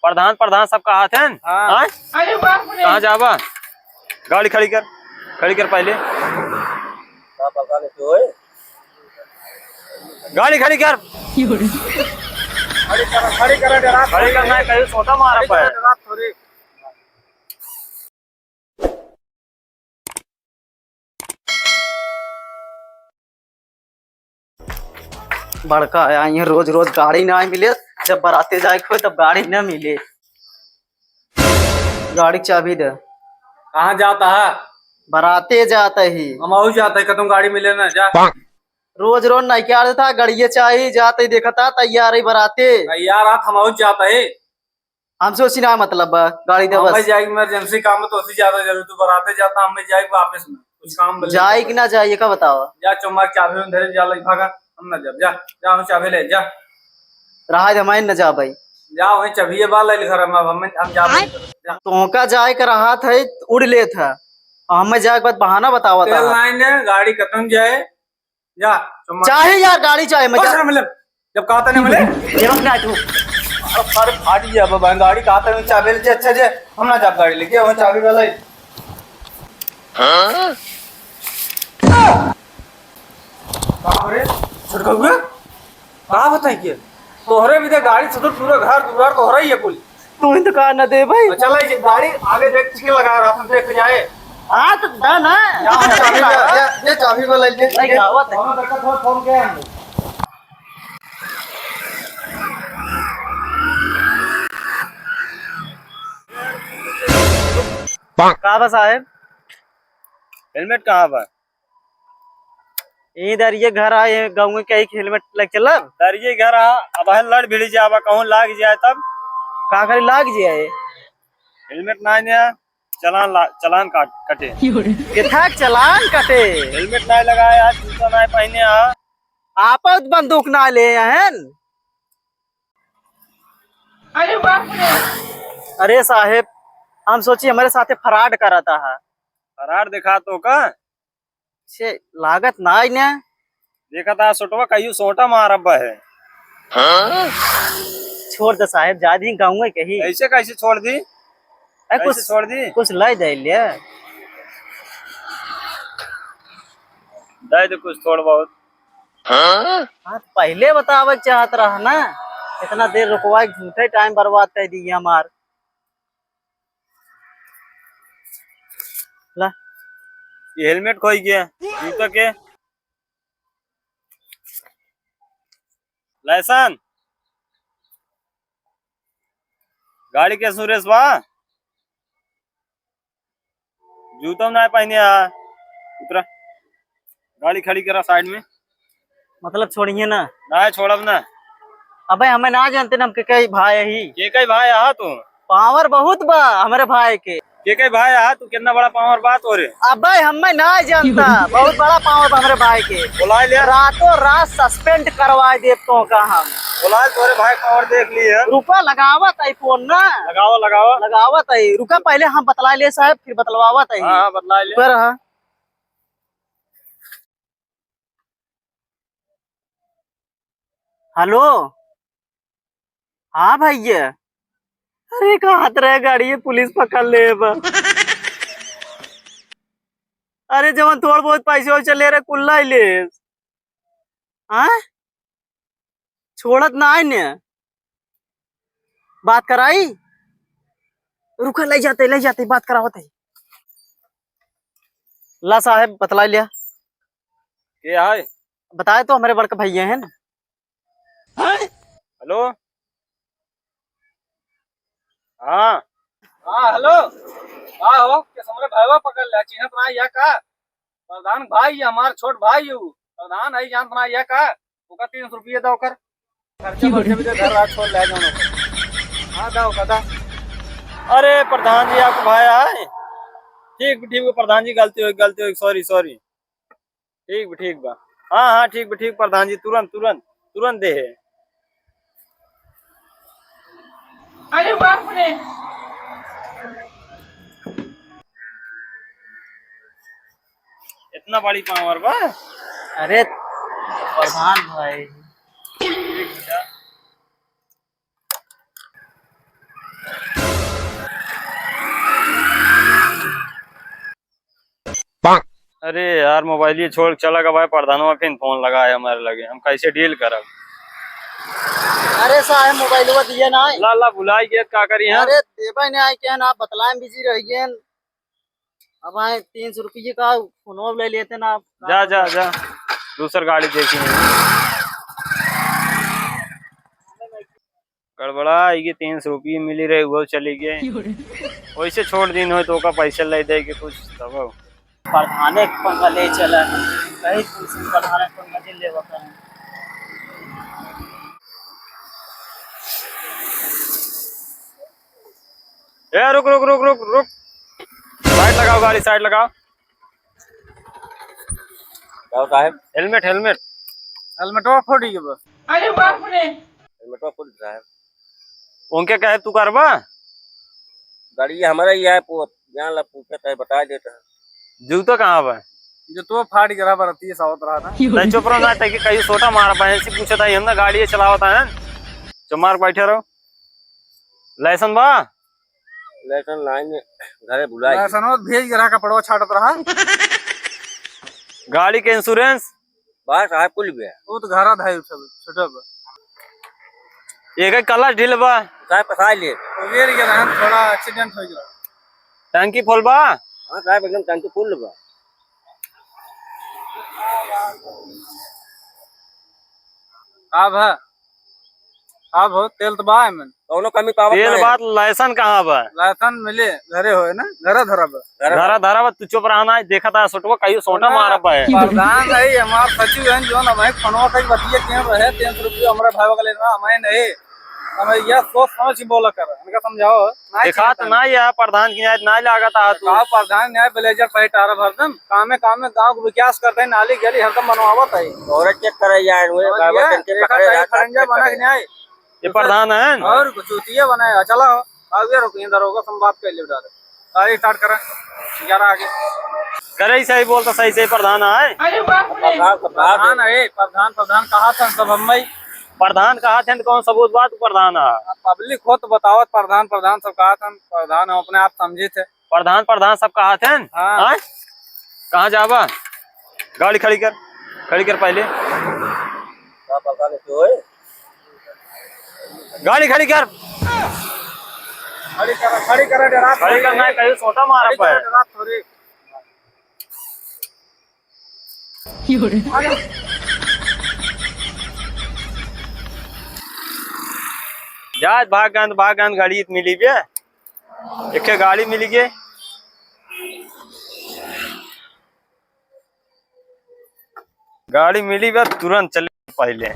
प्रधान प्रधान सबका हाथ है। हाँ। अरे बाप रे। कहाँ जावा? गाड़ी खड़ी कर पहले। गाड़ी खड़ी कर। खड़ी करना है, कहीं छोटा मारा पाए। बड़का आया यहाँ रोज रोज गाड़ी ना मिले। जब बराते जाए हो तब गाड़ी न मिले। गाड़ी चाबी दे। कहाँ जाता है? बराते जाता ही। हम जाता है तुम गाड़ी मिले ना जा। रोज रोज नहीं क्या था, गड़िये चाहिए जाते ही देखा था तैयार ही बराते। यार आप हम जाता है। हम सोची ना मतलब गाड़ी दे बस। जाएगी इमरजेंसी काम में तो उसी ज्यादा जरूर तू बराते जाता हमें जाएगी वापस में कुछ काम जाए कि ना जाइए का बताओ। जा चुम्मा चाबी में धरे जा लग भागा हम ना जब जा जा हम चाबी ले जा। रहा हमारे न जा भाई। जा वही चाबी बाल ले घर में हम जा। तो का जाए का रहा था उड़ ले था। हमें जाए के बाद बहाना बतावा था। लाइन है गाड़ी खत्म जाए जा चाहे यार गाड़ी चाहे मतलब जब कहा था ना मिले तू अरे फाट गया बाबा गाड़ी कहा था चाबी ले अच्छा जे हम ना जा गाड़ी लेके वहां चाबी वाला हां बाहरे छटका हुआ का बताइए तोहरे भी दे गाड़ी सुधर पूरा घर दुआर तोहरा ही है कुल तू ही दुकान न दे भाई। चल ये गाड़ी आगे देख के लगा रहा हम देख जाए। हां तो दा ना ये चाबी वाला ले नहीं आवत है। हां देखा फोन किया हमने कहाँ बा साहब? हेलमेट कहाँ बा? इधर ये घर आए गाँव में क्या हेलमेट लग चला सर ये घर अब लड़ भिड़ जावा कहूँ लाग जाए तब का करी लाग जाए। हेलमेट ना चलान कटे किथा चलान कटे। हेलमेट ना लगाया जूता ना पहने आप बंदूक ना ले हैं। अरे बाप रे। अरे साहेब हम सोची हमारे साथे फराड कराता है। फरार दिखा तो का से लागत ना ही ना देखा था सोटवा कहीं सोटा मार है। छोड़ दे साहेब जादी गाँव में कही ऐसे कैसे छोड़ दी? कुछ छोड़ दी कुछ लै दे लिया दे दे कुछ थोड़ा बहुत। हाँ तो पहले बतावे चाहत रहा ना। इतना देर रुकवा झूठे टाइम बर्बाद कर दी हमार। ला ये हेलमेट खोई गया जूता के लाइसेंस गाड़ी के सुरेश बा जूता ना पहने उतरा गाड़ी खड़ी करा साइड में। मतलब छोड़िए ना ना छोड़ब ना। अबे हमें ना जानते ना हम के कई भाई ही के कई भाई तू पावर बहुत बा हमारे भाई के कई भाई तू कितना बड़ा पावर बात हो रे। अबे हमें ना जानता बहुत बड़ा पावर बा हमारे भाई के। बुला लिया रातों रात सस्पेंड करवा दे तो का हम बुला तोरे भाई पावर देख लिए रुपा लगावत आई फोन ना लगावत आई रुका पहले हम बतला ले साहब फिर बतलवावत आई। हाँ बतला ले पर हाँ हेलो हाँ भैया अरे कहाँ रहे गाड़ी पुलिस पकड़ ले अरे जब थोड़ा बहुत पैसे चले रहे कुल्ला ही ले हाँ छोड़त ना आई ने बात कराई रुका ले जाते बात करावत है। ला साहब बतला लिया के है बताए तो हमारे बड़के भैया हैं ना। हेलो हाँ हाँ हेलो हाँ हो के समरे भाईवा पकड़ ले चिन्हत ना या का प्रधान भाई हमार छोट भाई हूँ प्रधान है जानत ना या का ओका 300 रुपये दो कर खर्चा बर्चे भी दे घर रात छोड़ ले जाओ। हाँ दो कदा। अरे प्रधान जी आपको भाई आए ठीक प्रधान जी गलती हो सॉरी ठीक बा। हाँ ठीक प्रधान जी तुरंत दे है। अरे बाप रे। इतना बड़ी पावर बा। अरे प्रधान भाई अरे यार मोबाइल ही छोड़ चला गया भाई, प्रधानवा फिर फोन लगाया हमारे लगे, हम कैसे डील करब। अरे साहब मोबाइल दिए ना। ला ला बुलाई गया क्या करी हम। अरे देवे ने आए क्या ना बतलाए बिजी रह गए। अब आए 300 रुपये का फोन ले लेते ना आप। जा जा जा दूसर गाड़ी देखेंगे। गड़बड़ा आएगी, 300 रुपये मिली रहे वो चली गए। वैसे छोड़ दिन हो तो का पैसा ले देगी कुछ तब। प्रधाने पंखा ले चला कहीं प्रधाने पंखा ले बता। ए रुक रुक रुक रुक रुक, साइड लगाओ गाड़ी, साइड लगाओ। क्या साहब? हेलमेट हेलमेट हेलमेट फोड़ गया। अरे बाप रे। हेलमेट फोड़ साहब। उनके कहे तू करबा। गाड़ी हमारा ही है, यहाँ ला पूछता है बता देता है। जूतो कहाँ बा। जो तो फाट गिरा बरती है सावत रहा था। नहीं चुप रहो ना, ताकि कहीं छोटा मारा पाए ऐसी पूछे था हम ना गाड़ी चलावता है। चुप मार बैठे रहो। लाइसेंस बा। लाइसेंस लाइन घरे बुलाए। लाइसेंस भेज गिरा कपड़वा छाटत रहा। गाड़ी के इंश्योरेंस बस साहब कुल गया। वो तो घरा धाई सब छोटा बा। एक कलर ढील बा। साहब फसा लिए। गिर गया रहन, थोड़ा एक्सीडेंट हो गया। टंकी फुल बा। हां साहब एकदम टंकी फुल बा। अब हो तेल तो बा में दोनों कमी पावत तेल बात लाइसेंस कहाँ बा। लाइसेंस मिले घरे होए ना, घरा धरा बा। धरा धरा बा, तू चुप रहना। देखा था सोटवा कहीं सोटा मारा पाए। प्रधान है हमार सचिव है जो ना भाई फोनवा कई बतिए के रहे 300 रुपया हमरा भाई का लेना हमें नहीं। हमें यह सोच समझ के बोला कर, इनका समझाओ। देखा तो ना यार प्रधान की ना लागत आ तू। गाँव प्रधान न्याय ब्लेजर पैट आ रहा हरदम कामे कामे गाँव को विकास करते हैं, नाली गली हरदम बनवावत है। और चेक करे यार खरंजा बना के न्याय ये प्रधान है और चूतिया बनाया। चलो आगे रुक, इधर होगा संवाद कर ले। गाड़ी स्टार्ट करें 11 आगे करे सही बोलता, सही सही प्रधान है। अरे बाप रे। प्रधान है। प्रधान कहा था सब हम प्रधान कहा थे कौन सबूत बात प्रधान है। पब्लिक हो तो बताओ। प्रधान सब कहा था। प्रधान हम अपने आप समझे थे। प्रधान सब कहा थे। हाँ। कहाँ जाबा। गाड़ी खड़ी कर पहले। गाड़ी खड़ी कर डरा खड़ी करना है, कहीं छोटा मारा पाए। थोड़ी जा भाग गाड़ी मिली बे। एक गाड़ी मिली गे। गाड़ी मिली बे तुरंत चले पहले।